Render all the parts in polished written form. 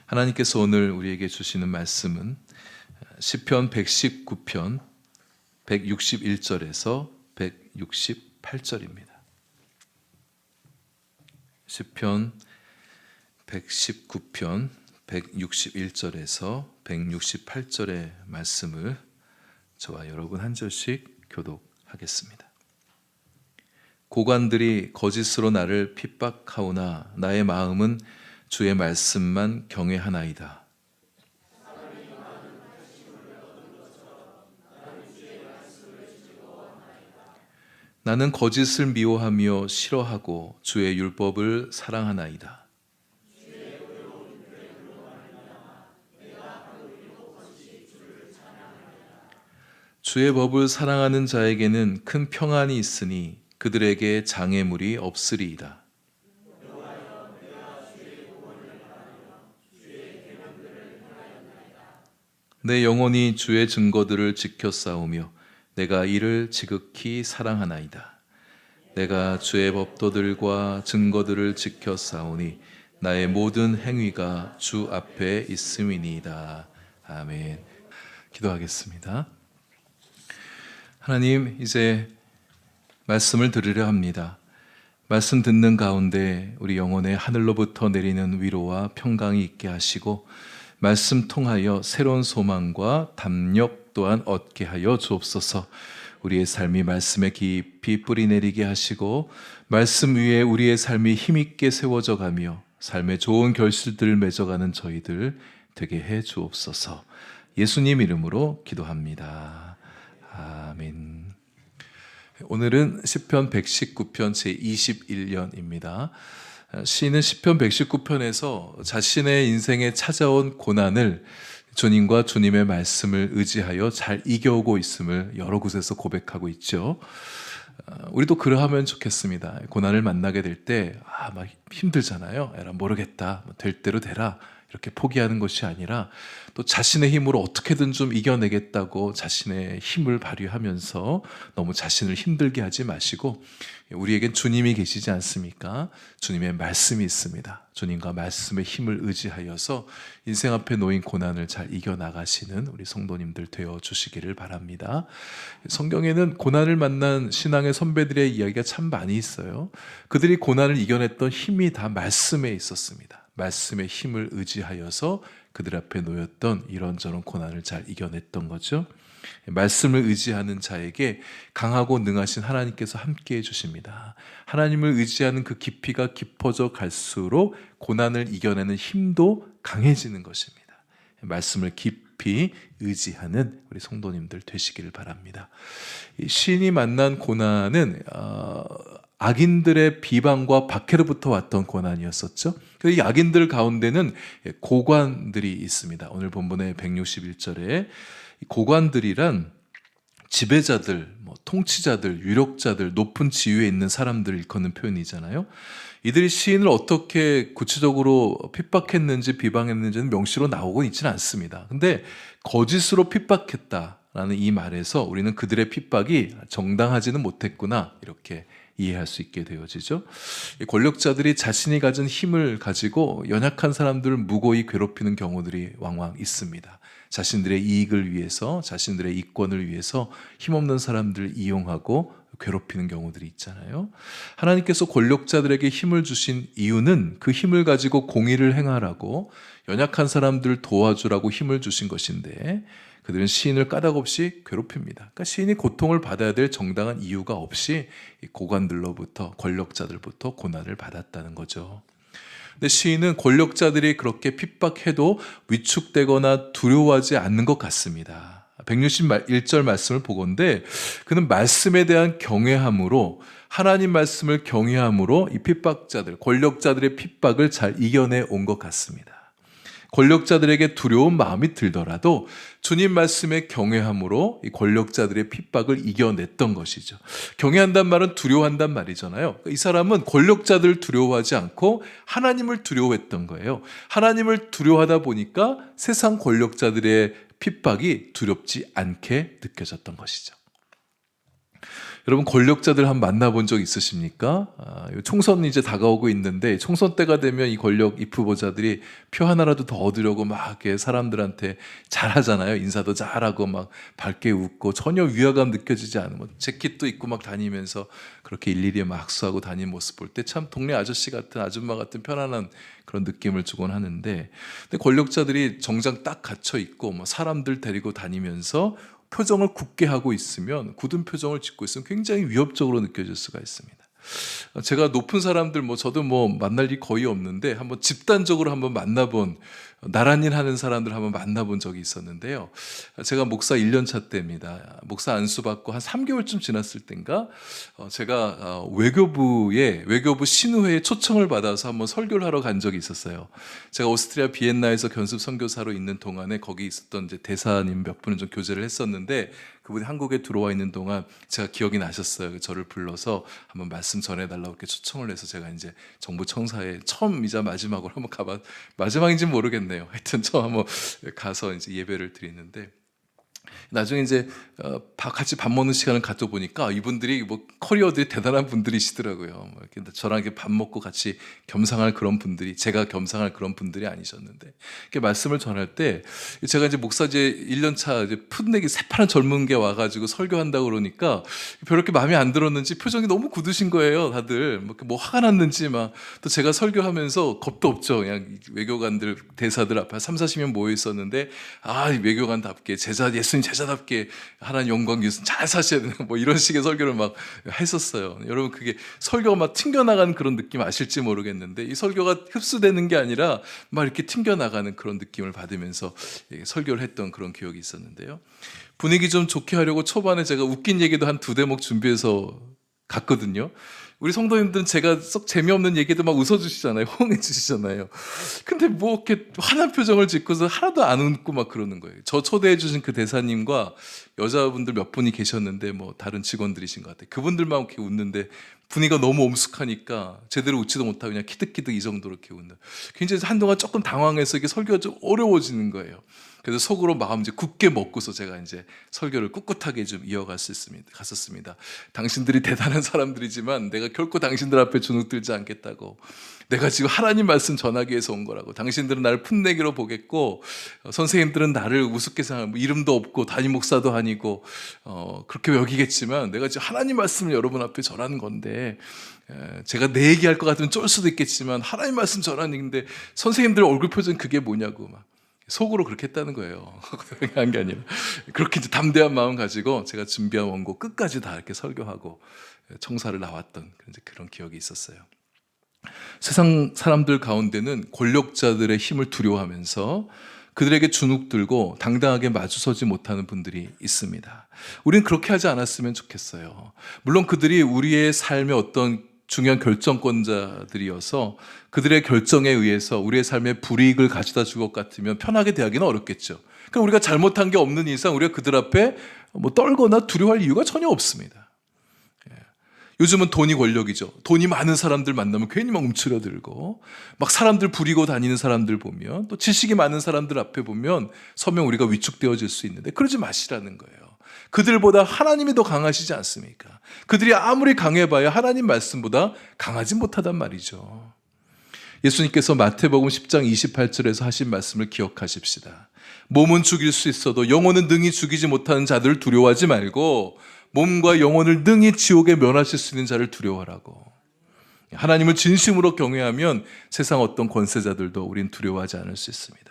하나님께서 오늘 우리에게 주시는 말씀은 시편 119편 161절에서 168절입니다. 시편 119편 161절에서 168절의 말씀을 저와 여러분 한 절씩 교독하겠습니다. 고관들이 거짓으로 나를 핍박하오나 나의 마음은 주의 말씀만 경외하나이다. 나는 거짓을 미워하며 싫어하고 주의 율법을 사랑하나이다. 주의 법을 사랑하는 자에게는 큰 평안이 있으니 그들에게 장애물이 없으리이다. 내 영혼이 주의 증거들을 지켜 싸우며 내가 이를 지극히 사랑하나이다. 내가 주의 법도들과 증거들을 지켜 싸우니 나의 모든 행위가 주 앞에 있음이니이다. 아멘. 기도하겠습니다. 하나님, 이제 말씀을 들으려 합니다. 말씀 듣는 가운데 우리 영혼의 하늘로부터 내리는 위로와 평강이 있게 하시고 말씀 통하여 새로운 소망과 담력 또한 얻게 하여 주옵소서. 우리의 삶이 말씀에 깊이 뿌리내리게 하시고 말씀 위에 우리의 삶이 힘있게 세워져 가며 삶의 좋은 결실들을 맺어가는 저희들 되게 해 주옵소서. 예수님 이름으로 기도합니다. 아멘. 오늘은 시편 119편 제21년입니다. 시인은 시편 119편에서 자신의 인생에 찾아온 고난을 주님과 주님의 말씀을 의지하여 잘 이겨오고 있음을 여러 곳에서 고백하고 있죠. 우리도 그러하면 좋겠습니다. 고난을 만나게 될 때 막 힘들잖아요. 에라 모르겠다, 될 대로 되라, 이렇게 포기하는 것이 아니라 또 자신의 힘으로 어떻게든 좀 이겨내겠다고 자신의 힘을 발휘하면서 너무 자신을 힘들게 하지 마시고, 우리에겐 주님이 계시지 않습니까? 주님의 말씀이 있습니다. 주님과 말씀의 힘을 의지하여서 인생 앞에 놓인 고난을 잘 이겨나가시는 우리 성도님들 되어주시기를 바랍니다. 성경에는 고난을 만난 신앙의 선배들의 이야기가 참 많이 있어요. 그들이 고난을 이겨냈던 힘이 다 말씀에 있었습니다. 말씀의 힘을 의지하여서 그들 앞에 놓였던 이런저런 고난을 잘 이겨냈던 거죠. 말씀을 의지하는 자에게 강하고 능하신 하나님께서 함께해 주십니다. 하나님을 의지하는 그 깊이가 깊어져 갈수록 고난을 이겨내는 힘도 강해지는 것입니다. 말씀을 깊이 의지하는 우리 성도님들 되시기를 바랍니다. 시인이 만난 고난은 악인들의 비방과 박해로부터 왔던 고난이었었죠. 이 악인들 가운데는 고관들이 있습니다. 오늘 본문의 161절에 고관들이란 지배자들, 통치자들, 유력자들, 높은 지위에 있는 사람들을 일컫는 표현이잖아요. 이들이 시인을 어떻게 구체적으로 핍박했는지 비방했는지는 명시로 나오고 있지는 않습니다. 근데 거짓으로 핍박했다라는 이 말에서 우리는 그들의 핍박이 정당하지는 못했구나, 이렇게 이해할 수 있게 되어지죠. 권력자들이 자신이 가진 힘을 가지고 연약한 사람들을 무고히 괴롭히는 경우들이 왕왕 있습니다. 자신들의 이익을 위해서, 자신들의 이권을 위해서 힘없는 사람들을 이용하고 괴롭히는 경우들이 있잖아요. 하나님께서 권력자들에게 힘을 주신 이유는 그 힘을 가지고 공의를 행하라고, 연약한 사람들을 도와주라고 힘을 주신 것인데, 그들은 시인을 까닭없이 괴롭힙니다. 그러니까 시인이 고통을 받아야 될 정당한 이유가 없이 고관들로부터, 권력자들부터 고난을 받았다는 거죠. 근데 시인은 권력자들이 그렇게 핍박해도 위축되거나 두려워하지 않는 것 같습니다. 161절 말씀을 보건대 그는 말씀에 대한 경외함으로, 하나님 말씀을 경외함으로 이 핍박자들, 권력자들의 핍박을 잘 이겨내 온 것 같습니다. 권력자들에게 두려운 마음이 들더라도 주님 말씀에 경외함으로 이 권력자들의 핍박을 이겨냈던 것이죠. 경외한단 말은 두려워한단 말이잖아요. 이 사람은 권력자들을 두려워하지 않고 하나님을 두려워했던 거예요. 하나님을 두려워하다 보니까 세상 권력자들의 핍박이 두렵지 않게 느껴졌던 것이죠. 여러분 권력자들 한번 만나본 적 있으십니까? 총선이 이제 다가오고 있는데 총선 때가 되면 이 권력 입후보자들이 표 하나라도 더 얻으려고 막 이렇게 사람들한테 잘하잖아요. 인사도 잘하고 막 밝게 웃고 전혀 위화감 느껴지지 않은 뭐 재킷도 입고 막 다니면서 그렇게 일일이 막 악수하고 다니는 모습 볼 때 참 동네 아저씨 같은 아줌마 같은 편안한 그런 느낌을 주곤 하는데, 근데 권력자들이 정장 딱 갖춰 입고 뭐 사람들 데리고 다니면서 표정을 굳게 하고 있으면, 굳은 표정을 짓고 있으면 굉장히 위협적으로 느껴질 수가 있습니다. 제가 높은 사람들 저도 만날 일 거의 없는데 한번 집단적으로 한번 만나본, 나란 일 하는 사람들 한번 만나본 적이 있었는데요. 제가 목사 1년 차 때입니다. 목사 안수 받고 한 3개월쯤 지났을 때인가 제가 외교부 신우회에 초청을 받아서 한번 설교를 하러 간 적이 있었어요. 제가 오스트리아 비엔나에서 견습 선교사로 있는 동안에 거기 있었던 이제 대사님 몇 분을 좀 교제를 했었는데, 그분이 한국에 들어와 있는 동안 제가 기억이 나셨어요. 저를 불러서 한번 말씀 전해달라고 이렇게 초청을 해서 제가 이제 정부 청사에 처음이자 마지막으로 한번 마지막인지는 모르겠네요. 하여튼 처음 한번 가서 이제 예배를 드리는데, 나중에 이제 같이 밥 먹는 시간을 갖다 보니까 이분들이 커리어들이 대단한 분들이시더라고요. 이렇게 저랑 이렇게 밥 먹고 같이 겸상할 그런 분들이, 제가 겸상할 그런 분들이 아니셨는데, 이렇게 말씀을 전할 때 제가 이제 목사제 1년 차 이제 풋내기 새파란 젊은 게 와가지고 설교한다고 그러니까 별로 이렇게 마음에 안 들었는지 표정이 너무 굳으신 거예요. 다들 뭐 화가 났는지 막. 또 제가 설교하면서 겁도 없죠. 그냥 외교관들 대사들 앞에 3, 40명 모여 있었는데, 외교관답게 예수님 제자답게 하나님 영광 위해서 잘 사셔야 되는 이런 식의 설교를 막 했었어요. 여러분 그게 설교가 막 튕겨나가는 그런 느낌 아실지 모르겠는데, 이 설교가 흡수되는 게 아니라 막 이렇게 튕겨나가는 그런 느낌을 받으면서 설교를 했던 그런 기억이 있었는데요. 분위기 좀 좋게 하려고 초반에 제가 웃긴 얘기도 한 2대목 준비해서 갔거든요. 우리 성도님들은 제가 썩 재미없는 얘기도 막 웃어주시잖아요. 호응해 주시잖아요. 근데 이렇게 환한 표정을 짓고서 하나도 안 웃고 막 그러는 거예요. 저 초대해 주신 그 대사님과 여자분들 몇 분이 계셨는데 다른 직원들이신 것 같아요. 그분들만 이렇게 웃는데 분위기가 너무 엄숙하니까 제대로 웃지도 못하고 그냥 키득키득 이 정도로 이렇게 웃는. 굉장히 한동안 조금 당황해서 이게 설교가 좀 어려워지는 거예요. 그래서 속으로 마음 이제 굳게 먹고서 제가 이제 설교를 꿋꿋하게 좀 갔었습니다. 당신들이 대단한 사람들이지만 내가 결코 당신들 앞에 주눅들지 않겠다고. 내가 지금 하나님 말씀 전하기 위해서 온 거라고. 당신들은 나를 풋내기로 보겠고, 선생님들은 나를 우습게 생각하고, 이름도 없고 담임 목사도 아니고 그렇게 여기겠지만, 내가 지금 하나님 말씀을 여러분 앞에 전하는 건데, 제가 내 얘기할 것 같으면 쫄 수도 있겠지만 하나님 말씀 전하는 얘기인데 선생님들 얼굴 표정 그게 뭐냐고 막 속으로 그렇게 했다는 거예요. 한 게 아니라 그렇게 이제 담대한 마음 가지고 제가 준비한 원고 끝까지 다 이렇게 설교하고 청사를 나왔던 그런 기억이 있었어요. 세상 사람들 가운데는 권력자들의 힘을 두려워하면서 그들에게 주눅들고 당당하게 마주서지 못하는 분들이 있습니다. 우리는 그렇게 하지 않았으면 좋겠어요. 물론 그들이 우리의 삶의 어떤 중요한 결정권자들이어서 그들의 결정에 의해서 우리의 삶에 불이익을 가져다 줄 것 같으면 편하게 대하기는 어렵겠죠. 그러니까 우리가 잘못한 게 없는 이상 우리가 그들 앞에 떨거나 두려워할 이유가 전혀 없습니다. 요즘은 돈이 권력이죠. 돈이 많은 사람들 만나면 괜히 막 움츠러들고, 막 사람들 부리고 다니는 사람들 보면, 또 지식이 많은 사람들 앞에 보면 서명 우리가 위축되어질 수 있는데, 그러지 마시라는 거예요. 그들보다 하나님이 더 강하시지 않습니까? 그들이 아무리 강해봐야 하나님 말씀보다 강하지 못하단 말이죠. 예수님께서 마태복음 10장 28절에서 하신 말씀을 기억하십시다. 몸은 죽일 수 있어도 영혼은 능히 죽이지 못하는 자들을 두려워하지 말고 몸과 영혼을 능히 지옥에 면하실 수 있는 자를 두려워하라고. 하나님을 진심으로 경외하면 세상 어떤 권세자들도 우린 두려워하지 않을 수 있습니다.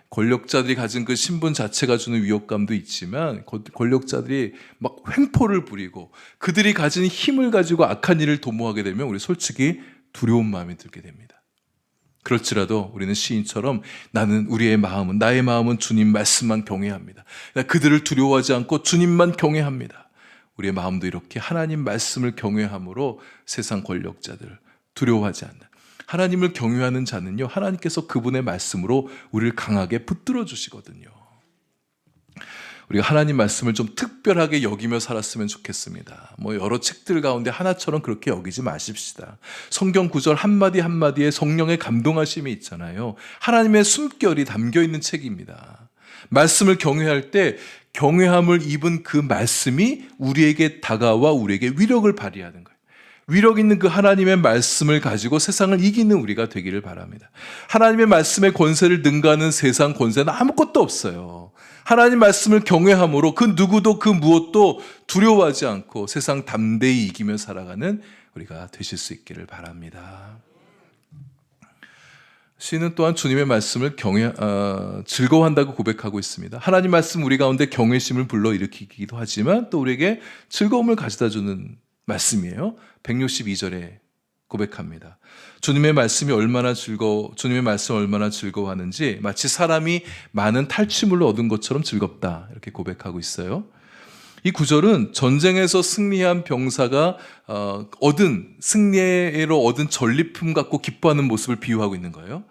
권력자들이 가진 그 신분 자체가 주는 위협감도 있지만, 권력자들이 막 횡포를 부리고 그들이 가진 힘을 가지고 악한 일을 도모하게 되면 우리 솔직히 두려운 마음이 들게 됩니다. 그럴지라도 우리는 시인처럼 나의 마음은 주님 말씀만 경외합니다. 그들을 두려워하지 않고 주님만 경외합니다. 우리의 마음도 이렇게 하나님 말씀을 경외함으로 세상 권력자들 두려워하지 않는, 하나님을 경외하는 자는요, 하나님께서 그분의 말씀으로 우리를 강하게 붙들어 주시거든요. 우리가 하나님 말씀을 좀 특별하게 여기며 살았으면 좋겠습니다. 여러 책들 가운데 하나처럼 그렇게 여기지 마십시다. 성경 구절 한마디 한마디에 성령의 감동하심이 있잖아요. 하나님의 숨결이 담겨 있는 책입니다. 말씀을 경외할 때 경외함을 입은 그 말씀이 우리에게 다가와 우리에게 위력을 발휘하는 거예요. 위력 있는 그 하나님의 말씀을 가지고 세상을 이기는 우리가 되기를 바랍니다. 하나님의 말씀의 권세를 능가하는 세상 권세는 아무것도 없어요. 하나님 말씀을 경외함으로 그 누구도 그 무엇도 두려워하지 않고 세상 담대히 이기며 살아가는 우리가 되실 수 있기를 바랍니다. 시인은 또한 주님의 말씀을 즐거워한다고 고백하고 있습니다. 하나님 말씀 우리 가운데 경외심을 불러일으키기도 하지만 또 우리에게 즐거움을 가져다주는 말씀이에요. 162절에 고백합니다. 주님의 말씀이 주님의 말씀 얼마나 즐거워하는지 마치 사람이 많은 탈취물을 얻은 것처럼 즐겁다. 이렇게 고백하고 있어요. 이 구절은 전쟁에서 승리한 병사가 승리로 얻은 전리품 갖고 기뻐하는 모습을 비유하고 있는 거예요.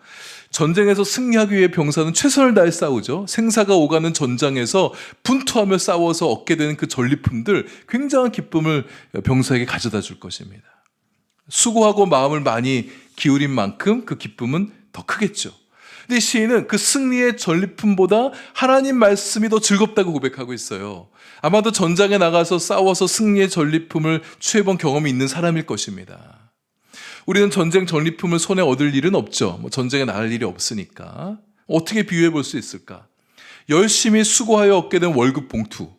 전쟁에서 승리하기 위해 병사는 최선을 다해 싸우죠. 생사가 오가는 전장에서 분투하며 싸워서 얻게 되는 그 전리품들, 굉장한 기쁨을 병사에게 가져다 줄 것입니다. 수고하고 마음을 많이 기울인 만큼 그 기쁨은 더 크겠죠. 근데 시인은 그 승리의 전리품보다 하나님 말씀이 더 즐겁다고 고백하고 있어요. 아마도 전장에 나가서 싸워서 승리의 전리품을 취해본 경험이 있는 사람일 것입니다. 우리는 전쟁 전리품을 손에 얻을 일은 없죠. 전쟁에 나갈 일이 없으니까. 어떻게 비유해 볼 수 있을까? 열심히 수고하여 얻게 된 월급 봉투.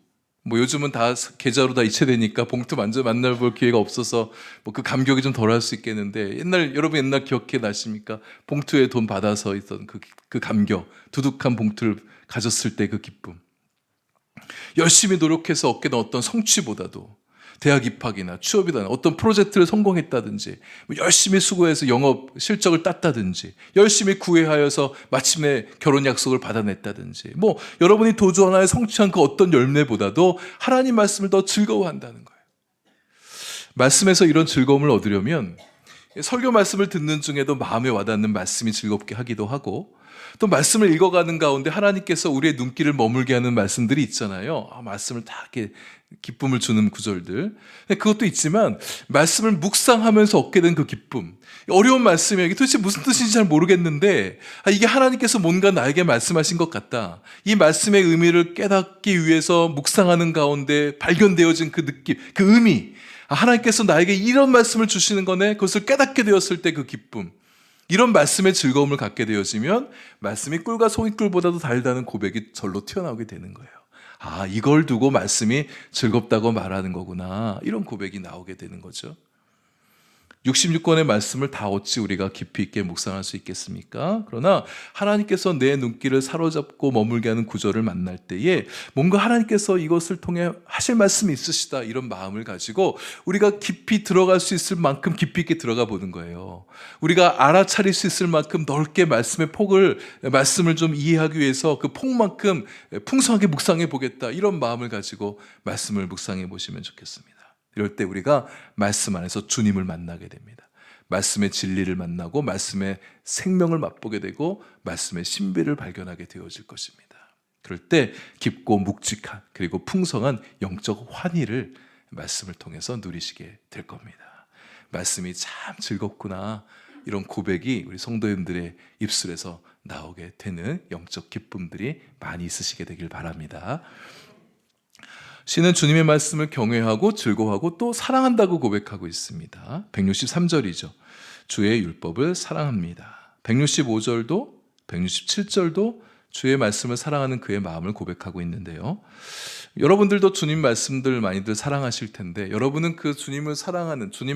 요즘은 다 계좌로 다 이체되니까 봉투 만나볼 기회가 없어서 그 감격이 좀 덜할 수 있겠는데 여러분 옛날 기억해 나십니까? 봉투에 돈 받아서 있던 그 감격, 두둑한 봉투를 가졌을 때 그 기쁨. 열심히 노력해서 얻게 된 어떤 성취보다도 대학 입학이나 취업이나 어떤 프로젝트를 성공했다든지 열심히 수고해서 영업 실적을 땄다든지 열심히 구애하여서 마침내 결혼 약속을 받아냈다든지 여러분이 도주 하나에 성취한 그 어떤 열매보다도 하나님 말씀을 더 즐거워한다는 거예요. 말씀에서 이런 즐거움을 얻으려면 설교 말씀을 듣는 중에도 마음에 와닿는 말씀이 즐겁게 하기도 하고 또 말씀을 읽어가는 가운데 하나님께서 우리의 눈길을 머물게 하는 말씀들이 있잖아요. 말씀을 다 이렇게 기쁨을 주는 구절들. 그것도 있지만 말씀을 묵상하면서 얻게 된 그 기쁨. 어려운 말씀이에요. 이게 도대체 무슨 뜻인지 잘 모르겠는데 이게 하나님께서 뭔가 나에게 말씀하신 것 같다. 이 말씀의 의미를 깨닫기 위해서 묵상하는 가운데 발견되어진 그 느낌, 그 의미. 하나님께서 나에게 이런 말씀을 주시는 거네. 그것을 깨닫게 되었을 때 그 기쁨. 이런 말씀의 즐거움을 갖게 되어지면 말씀이 꿀과 송이꿀보다도 달다는 고백이 절로 튀어나오게 되는 거예요. 이걸 두고 말씀이 즐겁다고 말하는 거구나. 이런 고백이 나오게 되는 거죠. 66권의 말씀을 다 어찌 우리가 깊이 있게 묵상할 수 있겠습니까? 그러나 하나님께서 내 눈길을 사로잡고 머물게 하는 구절을 만날 때에 뭔가 하나님께서 이것을 통해 하실 말씀이 있으시다 이런 마음을 가지고 우리가 깊이 들어갈 수 있을 만큼 깊이 있게 들어가 보는 거예요. 우리가 알아차릴 수 있을 만큼 넓게 말씀을 좀 이해하기 위해서 그 폭만큼 풍성하게 묵상해 보겠다 이런 마음을 가지고 말씀을 묵상해 보시면 좋겠습니다. 이럴 때 우리가 말씀 안에서 주님을 만나게 됩니다. 말씀의 진리를 만나고 말씀의 생명을 맛보게 되고 말씀의 신비를 발견하게 되어질 것입니다. 그럴 때 깊고 묵직한 그리고 풍성한 영적 환희를 말씀을 통해서 누리시게 될 겁니다. 말씀이 참 즐겁구나 이런 고백이 우리 성도님들의 입술에서 나오게 되는 영적 기쁨들이 많이 있으시게 되길 바랍니다. 시는 주님의 말씀을 경외하고 즐거워하고 또 사랑한다고 고백하고 있습니다. 163절이죠. 주의 율법을 사랑합니다. 165절도 167절도 주의 말씀을 사랑하는 그의 마음을 고백하고 있는데요. 여러분들도 주님 말씀들 많이들 사랑하실 텐데 여러분은 그 주님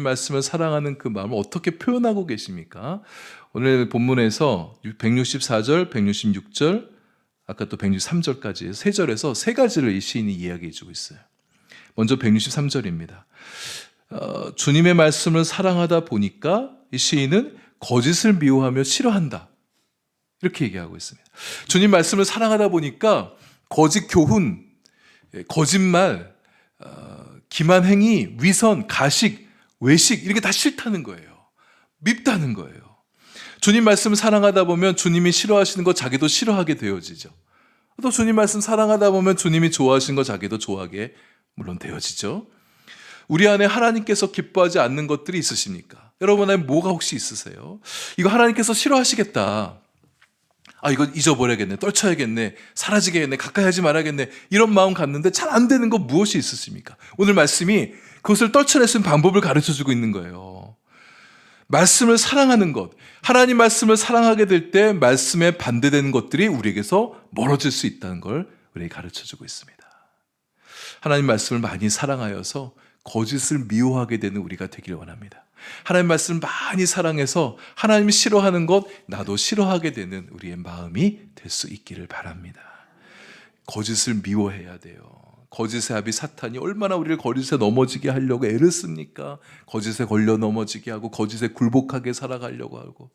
말씀을 사랑하는 그 마음을 어떻게 표현하고 계십니까? 오늘 본문에서 164절, 166절 아까 또 163절까지 세 절에서 세 가지를 이 시인이 이야기해 주고 있어요. 먼저 163절입니다. 주님의 말씀을 사랑하다 보니까 이 시인은 거짓을 미워하며 싫어한다. 이렇게 얘기하고 있습니다. 주님 말씀을 사랑하다 보니까 거짓 교훈, 거짓말, 기만 행위, 위선, 가식, 외식 이렇게 다 싫다는 거예요. 밉다는 거예요. 주님 말씀을 사랑하다 보면 주님이 싫어하시는 거 자기도 싫어하게 되어지죠. 또 주님 말씀 사랑하다 보면 주님이 좋아하시는 거 자기도 좋아하게 물론 되어지죠. 우리 안에 하나님께서 기뻐하지 않는 것들이 있으십니까? 여러분 안에 뭐가 혹시 있으세요? 이거 하나님께서 싫어하시겠다. 이거 잊어버려야겠네, 떨쳐야겠네, 사라지겠네, 가까이 하지 말아야겠네, 이런 마음 갖는데 잘 안 되는 거 무엇이 있으십니까? 오늘 말씀이 그것을 떨쳐낼 수 있는 방법을 가르쳐주고 있는 거예요. 말씀을 사랑하는 것, 하나님 말씀을 사랑하게 될 때 말씀에 반대되는 것들이 우리에게서 멀어질 수 있다는 걸 우리에게 가르쳐주고 있습니다. 하나님 말씀을 많이 사랑하여서 거짓을 미워하게 되는 우리가 되기를 원합니다. 하나님 말씀을 많이 사랑해서 하나님이 싫어하는 것 나도 싫어하게 되는 우리의 마음이 될 수 있기를 바랍니다. 거짓을 미워해야 돼요. 거짓의 아비 사탄이 얼마나 우리를 거짓에 넘어지게 하려고 애를 씁니까? 거짓에 걸려 넘어지게 하고 거짓에 굴복하게 살아가려고 하고,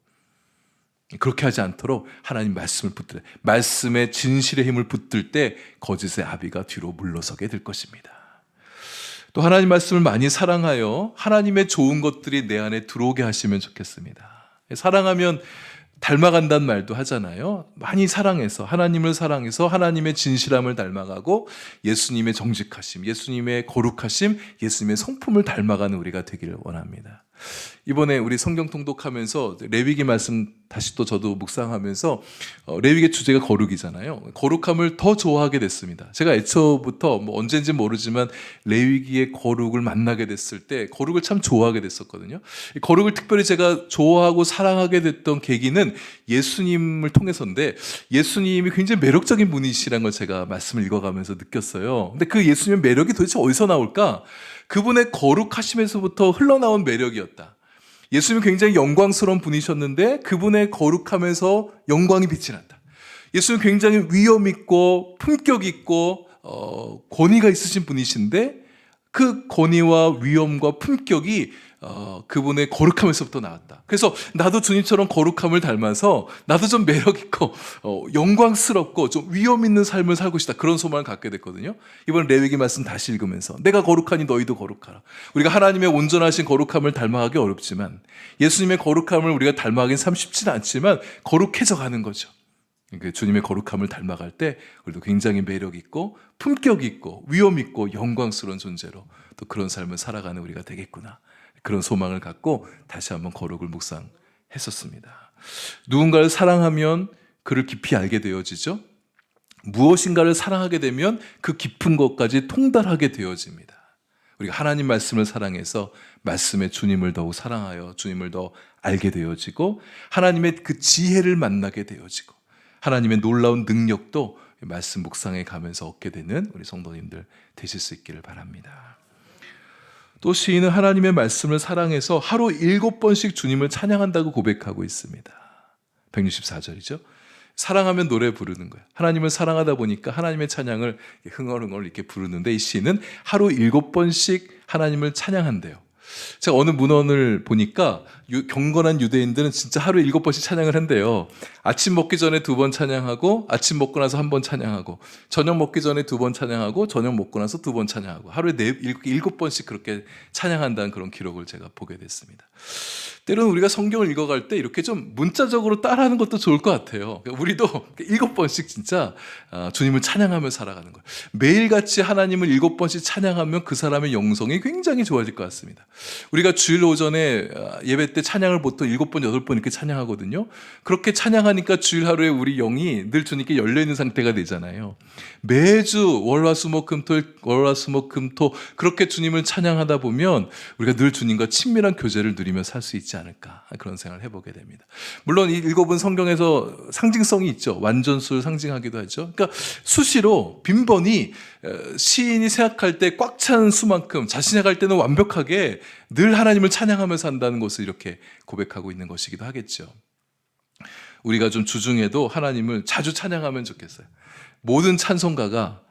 그렇게 하지 않도록 하나님 말씀을 붙들, 말씀의 진실의 힘을 붙들 때 거짓의 아비가 뒤로 물러서게 될 것입니다. 또 하나님 말씀을 많이 사랑하여 하나님의 좋은 것들이 내 안에 들어오게 하시면 좋겠습니다. 사랑하면 닮아간다는 말도 하잖아요. 많이 사랑해서, 하나님을 사랑해서 하나님의 진실함을 닮아가고 예수님의 정직하심, 예수님의 거룩하심, 예수님의 성품을 닮아가는 우리가 되기를 원합니다. 이번에 우리 성경 통독하면서 레위기 말씀 다시 또 저도 묵상하면서 레위기의 주제가 거룩이잖아요. 거룩함을 더 좋아하게 됐습니다. 제가 애초부터 언젠지 모르지만 레위기의 거룩을 만나게 됐을 때 거룩을 참 좋아하게 됐었거든요. 거룩을 특별히 제가 좋아하고 사랑하게 됐던 계기는 예수님을 통해서인데, 예수님이 굉장히 매력적인 분이시라는 걸 제가 말씀을 읽어가면서 느꼈어요. 근데 그 예수님의 매력이 도대체 어디서 나올까? 그분의 거룩하심에서부터 흘러나온 매력이었다. 예수님은 굉장히 영광스러운 분이셨는데 그분의 거룩함에서 영광이 빛이 난다. 예수님은 굉장히 위엄 있고 품격 있고 권위가 있으신 분이신데 그 권위와 위엄과 품격이 그분의 거룩함에서부터 나왔다. 그래서 나도 주님처럼 거룩함을 닮아서 나도 좀 매력 있고 영광스럽고 좀 위엄 있는 삶을 살고 싶다, 그런 소망을 갖게 됐거든요. 이번 레위기 말씀 다시 읽으면서 내가 거룩하니 너희도 거룩하라. 우리가 하나님의 온전하신 거룩함을 닮아가기 어렵지만, 예수님의 거룩함을 우리가 닮아가긴 참 쉽지는 않지만 거룩해져 가는 거죠. 주님의 거룩함을 닮아갈 때 우리도 굉장히 매력 있고 품격 있고 위엄 있고 영광스러운 존재로 또 그런 삶을 살아가는 우리가 되겠구나, 그런 소망을 갖고 다시 한번 거룩을 묵상했었습니다. 누군가를 사랑하면 그를 깊이 알게 되어지죠. 무엇인가를 사랑하게 되면 그 깊은 것까지 통달하게 되어집니다. 우리가 하나님 말씀을 사랑해서 말씀의 주님을 더욱 사랑하여 주님을 더 알게 되어지고, 하나님의 그 지혜를 만나게 되어지고, 하나님의 놀라운 능력도 말씀 묵상에 가면서 얻게 되는 우리 성도님들 되실 수 있기를 바랍니다. 또 시인은 하나님의 말씀을 사랑해서 하루 7번씩 주님을 찬양한다고 고백하고 있습니다. 164절이죠. 사랑하면 노래 부르는 거예요. 하나님을 사랑하다 보니까 하나님의 찬양을 흥얼흥얼 이렇게 부르는데, 이 시인은 하루 7번씩 하나님을 찬양한대요. 제가 어느 문헌을 보니까 경건한 유대인들은 진짜 하루에 7번씩 찬양을 한대요. 아침 먹기 전에 2번 찬양하고, 아침 먹고 나서 1번 찬양하고, 저녁 먹기 전에 2번 찬양하고, 저녁 먹고 나서 2번 찬양하고, 하루에 7번씩 그렇게 찬양한다는 그런 기록을 제가 보게 됐습니다. 때로는 우리가 성경을 읽어갈 때 이렇게 좀 문자적으로 따라하는 것도 좋을 것 같아요. 우리도 7번씩 진짜 주님을 찬양하며 살아가는 거예요. 매일같이 하나님을 7번씩 찬양하면 그 사람의 영성이 굉장히 좋아질 것 같습니다. 우리가 주일 오전에 예배 때 찬양을 보통 7번, 8번 이렇게 찬양하거든요. 그렇게 찬양하니까 주일 하루에 우리 영이 늘 주님께 열려있는 상태가 되잖아요. 매주 월화수목금토 그렇게 주님을 찬양하다 보면 우리가 늘 주님과 친밀한 교제를 누리며 살 수 있지 않을까, 그런 생각을 해보게 됩니다. 물론 이 읽어본 성경에서 상징성이 있죠. 완전수를 상징하기도 하죠. 그러니까 수시로 빈번히 시인이 생각할 때 꽉 찬 수만큼 자신이 갈 때는 완벽하게 늘 하나님을 찬양하면서 산다는 것을 이렇게 고백하고 있는 것이기도 하겠죠. 우리가 좀 주중에도 하나님을 자주 찬양하면 좋겠어요. 모든 찬송가가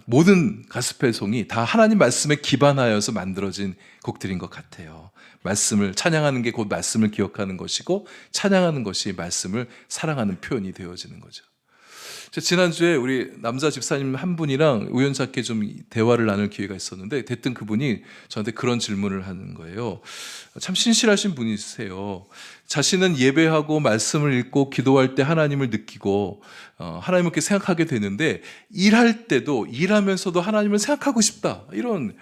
모든 가스펠송이 다 하나님 말씀에 기반하여서 만들어진 곡들인 것 같아요. 말씀을 찬양하는 게 곧 말씀을 기억하는 것이고, 찬양하는 것이 말씀을 사랑하는 표현이 되어지는 거죠. 지난주에 우리 남자 집사님 한 분이랑 우연찮게 좀 대화를 나눌 기회가 있었는데, 대뜸 그분이 저한테 그런 질문을 하는 거예요. 참 신실하신 분이세요. 자신은 예배하고 말씀을 읽고 기도할 때 하나님을 느끼고 하나님을 이렇게 생각하게 되는데, 일할 때도 일하면서도 하나님을 생각하고 싶다, 이런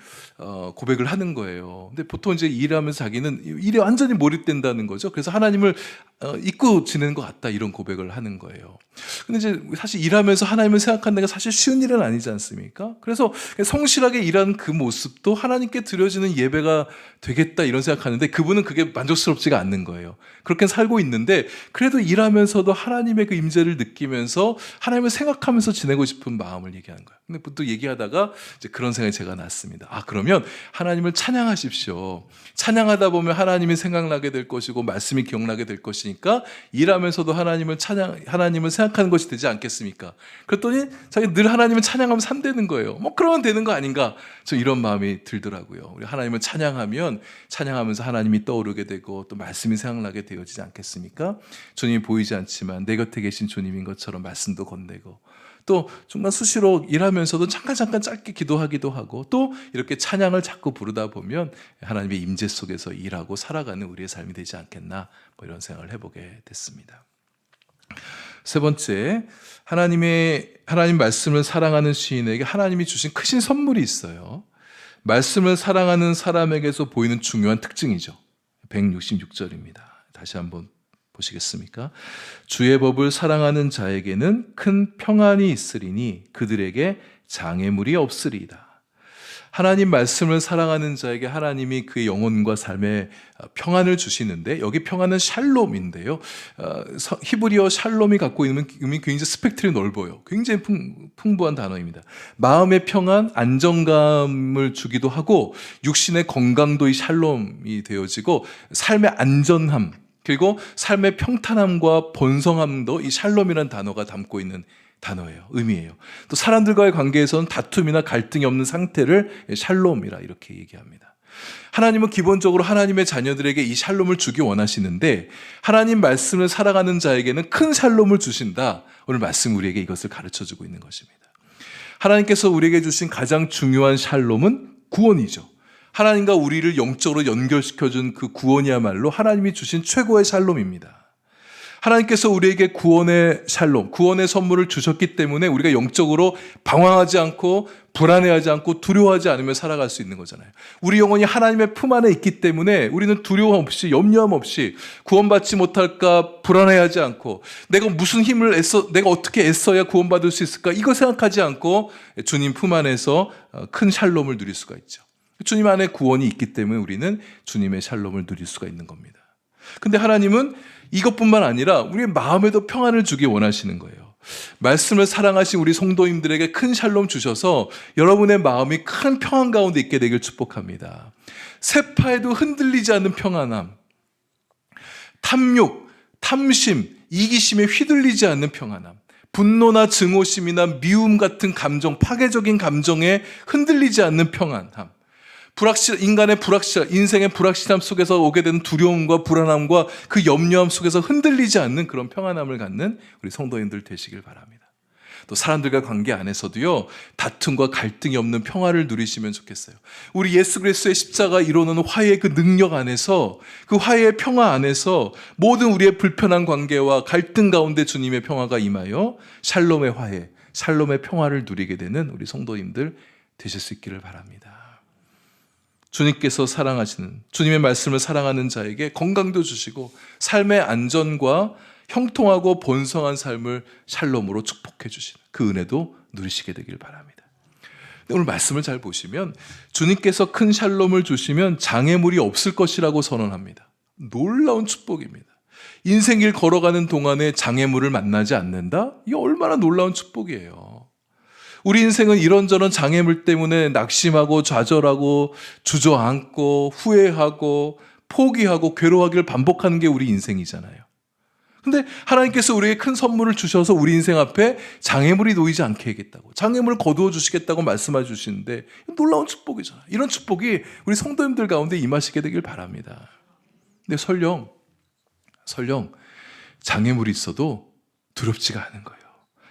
고백을 하는 거예요. 근데 보통 이제 일하면서 자기는 일에 완전히 몰입된다는 거죠. 그래서 하나님을 잊고 지내는 것 같다, 이런 고백을 하는 거예요. 근데 이제 사실 일하면서 하나님을 생각하는 게 사실 쉬운 일은 아니지 않습니까? 그래서 성실하게 일하는 그 모습도 하나님께 드려지는 예배가 되겠다, 이런 생각하는데 그분은 그게 만족스럽지가 않는 거예요. 그렇게 살고 있는데 그래도 일하면서도 하나님의 그 임재를 느끼면서 하나님을 생각하면서 지내고 싶은 마음을 얘기하는 거예요. 근데 또 얘기하다가 이제 그런 생각이 제가 났습니다. 그러면 하나님을 찬양하십시오. 찬양하다 보면 하나님이 생각나게 될 것이고 말씀이 기억나게 될 것이니까 일하면서도 하나님을 생각하는 것이 되지 않겠습니까? 그랬더니 자기 늘 하나님을 찬양하면 산다는 거예요. 그러면 되는 거 아닌가? 저 이런 마음이 들더라고요. 우리 하나님을 찬양하면 찬양하면서 하나님이 떠오르게 되고 또 말씀이 생각나게 되어지지 않겠습니까? 주님이 보이지 않지만 내 곁에 계신 주님인 것처럼 말씀도 건네고, 또 정말 수시로 일하면서도 잠깐 짧게 기도하기도 하고, 또 이렇게 찬양을 자꾸 부르다 보면 하나님의 임재 속에서 일하고 살아가는 우리의 삶이 되지 않겠나, 이런 생각을 해보게 됐습니다. 세 번째, 하나님 말씀을 사랑하는 시인에게 하나님이 주신 크신 선물이 있어요. 말씀을 사랑하는 사람에게서 보이는 중요한 특징이죠. 166절입니다. 다시 한번 보시겠습니까? 주의 법을 사랑하는 자에게는 큰 평안이 있으리니 그들에게 장애물이 없으리이다. 하나님 말씀을 사랑하는 자에게 하나님이 그의 영혼과 삶에 평안을 주시는데, 여기 평안은 샬롬인데요. 히브리어 샬롬이 갖고 있는 의미 굉장히 스펙트럼이 넓어요. 굉장히 풍부한 단어입니다. 마음의 평안, 안정감을 주기도 하고, 육신의 건강도 이 샬롬이 되어지고, 삶의 안전함, 그리고 삶의 평탄함과 번성함도 이 샬롬이라는 단어가 담고 있는 단어예요. 의미예요. 또 사람들과의 관계에서는 다툼이나 갈등이 없는 상태를 샬롬이라 이렇게 얘기합니다. 하나님은 기본적으로 하나님의 자녀들에게 이 샬롬을 주기 원하시는데, 하나님 말씀을 살아가는 자에게는 큰 샬롬을 주신다. 오늘 말씀 우리에게 이것을 가르쳐주고 있는 것입니다. 하나님께서 우리에게 주신 가장 중요한 샬롬은 구원이죠. 하나님과 우리를 영적으로 연결시켜준 그 구원이야말로 하나님이 주신 최고의 샬롬입니다. 하나님께서 우리에게 구원의 샬롬, 구원의 선물을 주셨기 때문에 우리가 영적으로 방황하지 않고 불안해하지 않고 두려워하지 않으며 살아갈 수 있는 거잖아요. 우리 영혼이 하나님의 품 안에 있기 때문에 우리는 두려움 없이, 염려함 없이, 구원받지 못할까 불안해하지 않고, 내가 무슨 힘을 내가 어떻게 애써야 구원받을 수 있을까, 이거 생각하지 않고 주님 품 안에서 큰 샬롬을 누릴 수가 있죠. 주님 안에 구원이 있기 때문에 우리는 주님의 샬롬을 누릴 수가 있는 겁니다. 근데 하나님은 이것뿐만 아니라 우리의 마음에도 평안을 주기 원하시는 거예요. 말씀을 사랑하신 우리 성도님들에게 큰 샬롬 주셔서 여러분의 마음이 큰 평안 가운데 있게 되길 축복합니다. 세파에도 흔들리지 않는 평안함, 탐욕, 탐심, 이기심에 휘둘리지 않는 평안함, 분노나 증오심이나 미움 같은 감정, 파괴적인 감정에 흔들리지 않는 평안함, 인생의 불확실함 속에서 오게 되는 두려움과 불안함과 그 염려함 속에서 흔들리지 않는 그런 평안함을 갖는 우리 성도님들 되시길 바랍니다. 또 사람들과 관계 안에서도요, 다툼과 갈등이 없는 평화를 누리시면 좋겠어요. 우리 예수 그리스도의 십자가 이루는 화해의 그 능력 안에서, 그 화해의 평화 안에서 모든 우리의 불편한 관계와 갈등 가운데 주님의 평화가 임하여 샬롬의 화해, 샬롬의 평화를 누리게 되는 우리 성도님들 되실 수 있기를 바랍니다. 주님께서 사랑하시는, 주님의 말씀을 사랑하는 자에게 건강도 주시고 삶의 안전과 형통하고 번성한 삶을 샬롬으로 축복해 주시는 그 은혜도 누리시게 되길 바랍니다. 오늘 말씀을 잘 보시면 주님께서 큰 샬롬을 주시면 장애물이 없을 것이라고 선언합니다. 놀라운 축복입니다. 인생길 걸어가는 동안에 장애물을 만나지 않는다? 이게 얼마나 놀라운 축복이에요. 우리 인생은 이런저런 장애물 때문에 낙심하고 좌절하고 주저앉고 후회하고 포기하고 괴로워하기를 반복하는 게 우리 인생이잖아요. 근데 하나님께서 우리에게 큰 선물을 주셔서 우리 인생 앞에 장애물이 놓이지 않게 하겠다고, 장애물을 거두어 주시겠다고 말씀해 주시는데 놀라운 축복이잖아요. 이런 축복이 우리 성도님들 가운데 임하시게 되길 바랍니다. 근데 설령 장애물이 있어도 두렵지가 않은 거예요.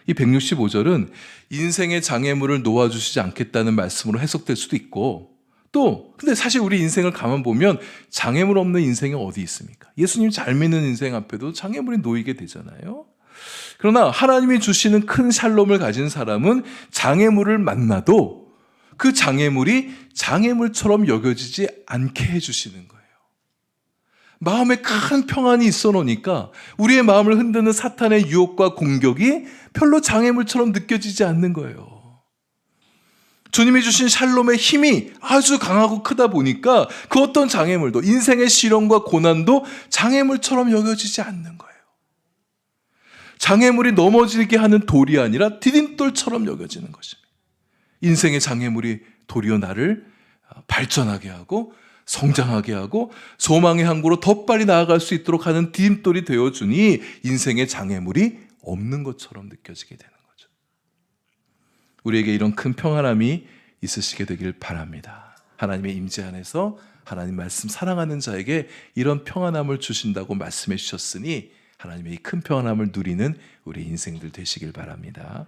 이 165절은 인생의 장애물을 놓아주시지 않겠다는 말씀으로 해석될 수도 있고, 또 근데 사실 우리 인생을 가만 보면 장애물 없는 인생이 어디 있습니까? 예수님 잘 믿는 인생 앞에도 장애물이 놓이게 되잖아요. 그러나 하나님이 주시는 큰 샬롬을 가진 사람은 장애물을 만나도 그 장애물이 장애물처럼 여겨지지 않게 해주시는 거예요. 마음에 큰 평안이 있어 놓으니까 우리의 마음을 흔드는 사탄의 유혹과 공격이 별로 장애물처럼 느껴지지 않는 거예요. 주님이 주신 샬롬의 힘이 아주 강하고 크다 보니까 그 어떤 장애물도, 인생의 시련과 고난도 장애물처럼 여겨지지 않는 거예요. 장애물이 넘어지게 하는 돌이 아니라 디딤돌처럼 여겨지는 것입니다. 인생의 장애물이 도리어 나를 발전하게 하고 성장하게 하고 소망의 항구로 더 빨리 나아갈 수 있도록 하는 디딤돌이 되어주니 인생의 장애물이 없는 것처럼 느껴지게 되는 거죠. 우리에게 이런 큰 평안함이 있으시게 되길 바랍니다. 하나님의 임재 안에서 하나님 말씀 사랑하는 자에게 이런 평안함을 주신다고 말씀해 주셨으니 하나님의 이 큰 평안함을 누리는 우리 인생들 되시길 바랍니다.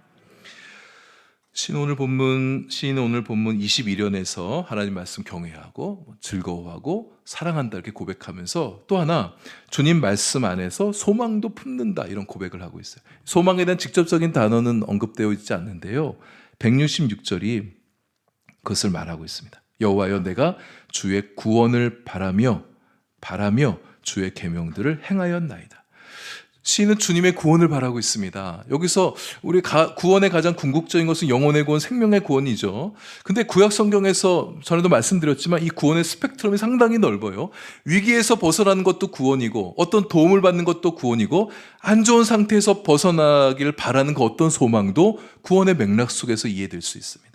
시인 오늘 본문 21년에서 하나님 말씀 경외하고 즐거워하고 사랑한다 이렇게 고백하면서 또 하나 주님 말씀 안에서 소망도 품는다 이런 고백을 하고 있어요. 소망에 대한 직접적인 단어는 언급되어 있지 않는데요. 166절이 그것을 말하고 있습니다. 여호와여 내가 주의 구원을 바라며 주의 계명들을 행하였나이다. 시인은 주님의 구원을 바라고 있습니다. 여기서 우리 구원의 가장 궁극적인 것은 영혼의 구원, 생명의 구원이죠. 근데 구약 성경에서 전에도 말씀드렸지만 이 구원의 스펙트럼이 상당히 넓어요. 위기에서 벗어나는 것도 구원이고 어떤 도움을 받는 것도 구원이고 안 좋은 상태에서 벗어나기를 바라는 그 어떤 소망도 구원의 맥락 속에서 이해될 수 있습니다.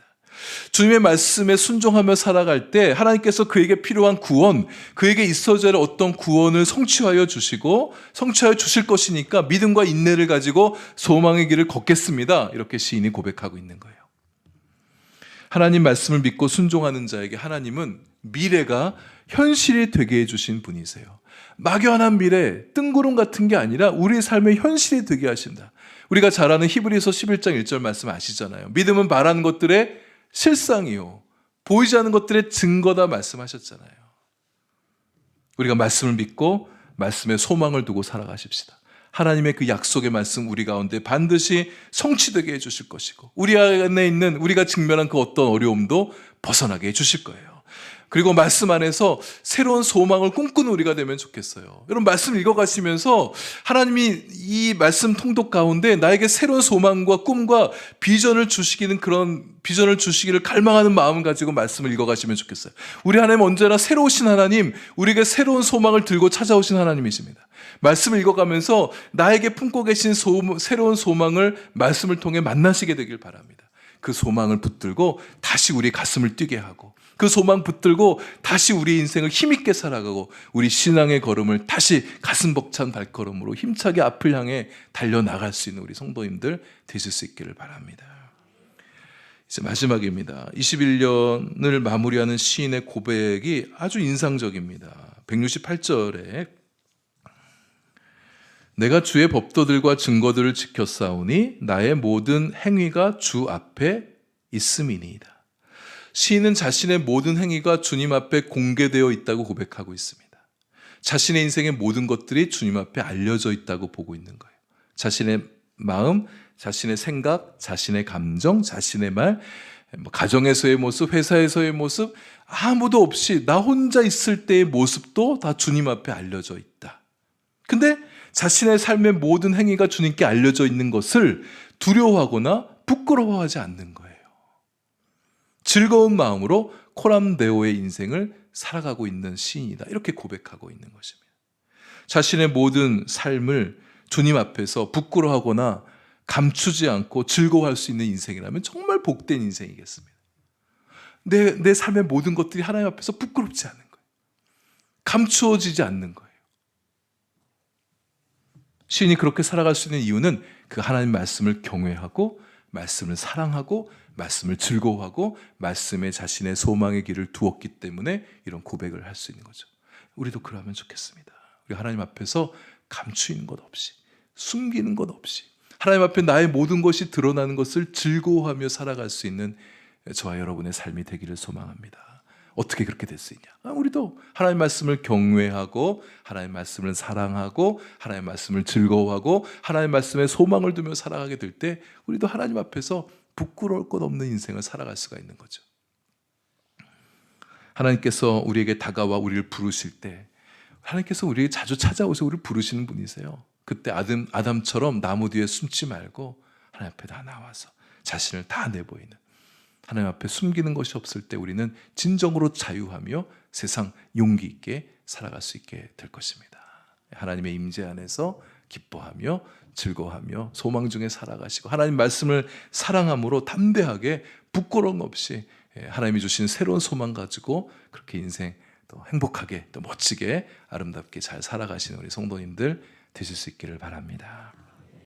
주님의 말씀에 순종하며 살아갈 때 하나님께서 그에게 필요한 구원, 그에게 있어야 할 어떤 구원을 성취하여 주시고 성취하여 주실 것이니까 믿음과 인내를 가지고 소망의 길을 걷겠습니다. 이렇게 시인이 고백하고 있는 거예요. 하나님 말씀을 믿고 순종하는 자에게 하나님은 미래가 현실이 되게 해주신 분이세요. 막연한 미래, 뜬구름 같은 게 아니라 우리의 삶의 현실이 되게 하신다. 우리가 잘 아는 히브리서 11장 1절 말씀 아시잖아요. 믿음은 바라는 것들의 실상이요 보이지 않는 것들의 증거다 말씀하셨잖아요. 우리가 말씀을 믿고 말씀에 소망을 두고 살아가십시다. 하나님의 그 약속의 말씀 우리 가운데 반드시 성취되게 해주실 것이고 우리 안에 있는 우리가 직면한 그 어떤 어려움도 벗어나게 해주실 거예요. 그리고 말씀 안에서 새로운 소망을 꿈꾸는 우리가 되면 좋겠어요. 여러분 말씀 읽어가시면서 하나님이 이 말씀 통독 가운데 나에게 새로운 소망과 꿈과 비전을 주시기는 그런 비전을 주시기를 갈망하는 마음을 가지고 말씀을 읽어가시면 좋겠어요. 우리 하나님 언제나 새로우신 하나님, 우리에게 새로운 소망을 들고 찾아오신 하나님이십니다. 말씀을 읽어가면서 나에게 품고 계신 새로운 소망을 말씀을 통해 만나시게 되길 바랍니다. 그 소망을 붙들고 다시 우리 가슴을 뛰게 하고 그 소망 붙들고 다시 우리 인생을 힘있게 살아가고 우리 신앙의 걸음을 다시 가슴 벅찬 발걸음으로 힘차게 앞을 향해 달려나갈 수 있는 우리 성도님들 되실 수 있기를 바랍니다. 이제 마지막입니다. 21년을 마무리하는 시인의 고백이 아주 인상적입니다. 168절에 내가 주의 법도들과 증거들을 지켰사오니 나의 모든 행위가 주 앞에 있음이니이다. 시인은 자신의 모든 행위가 주님 앞에 공개되어 있다고 고백하고 있습니다. 자신의 인생의 모든 것들이 주님 앞에 알려져 있다고 보고 있는 거예요. 자신의 마음, 자신의 생각, 자신의 감정, 자신의 말, 가정에서의 모습, 회사에서의 모습 아무도 없이 나 혼자 있을 때의 모습도 다 주님 앞에 알려져 있다. 근데 자신의 삶의 모든 행위가 주님께 알려져 있는 것을 두려워하거나 부끄러워하지 않는 거예요. 즐거운 마음으로 코람데오의 인생을 살아가고 있는 시인이다. 이렇게 고백하고 있는 것입니다. 자신의 모든 삶을 주님 앞에서 부끄러워하거나 감추지 않고 즐거워할 수 있는 인생이라면 정말 복된 인생이겠습니다. 내 삶의 모든 것들이 하나님 앞에서 부끄럽지 않은 거예요. 감추어지지 않는 거예요. 시인이 그렇게 살아갈 수 있는 이유는 그 하나님 말씀을 경외하고 말씀을 사랑하고 말씀을 즐거워하고 말씀에 자신의 소망의 길을 두었기 때문에 이런 고백을 할 수 있는 거죠. 우리도 그러면 좋겠습니다. 우리 하나님 앞에서 감추이는 것 없이 숨기는 것 없이 하나님 앞에 나의 모든 것이 드러나는 것을 즐거워하며 살아갈 수 있는 저와 여러분의 삶이 되기를 소망합니다. 어떻게 그렇게 될 수 있냐? 우리도 하나님 말씀을 경외하고 하나님 말씀을 사랑하고 하나님 말씀을 즐거워하고 하나님 말씀에 소망을 두며 살아가게 될 때 우리도 하나님 앞에서 부끄러울 것 없는 인생을 살아갈 수가 있는 거죠. 하나님께서 우리에게 다가와 우리를 부르실 때 하나님께서 우리에게 자주 찾아오셔서 우리를 부르시는 분이세요. 그때 아담처럼 나무 뒤에 숨지 말고 하나님 앞에 다 나와서 자신을 다 내보이는, 하나님 앞에 숨기는 것이 없을 때 우리는 진정으로 자유하며 세상 용기 있게 살아갈 수 있게 될 것입니다. 하나님의 임재 안에서 기뻐하며 즐거워하며 소망 중에 살아가시고 하나님 말씀을 사랑함으로 담대하게 부끄러움 없이 하나님이 주신 새로운 소망 가지고 그렇게 인생 또 행복하게 또 멋지게 아름답게 잘 살아가시는 우리 성도님들 되실 수 있기를 바랍니다.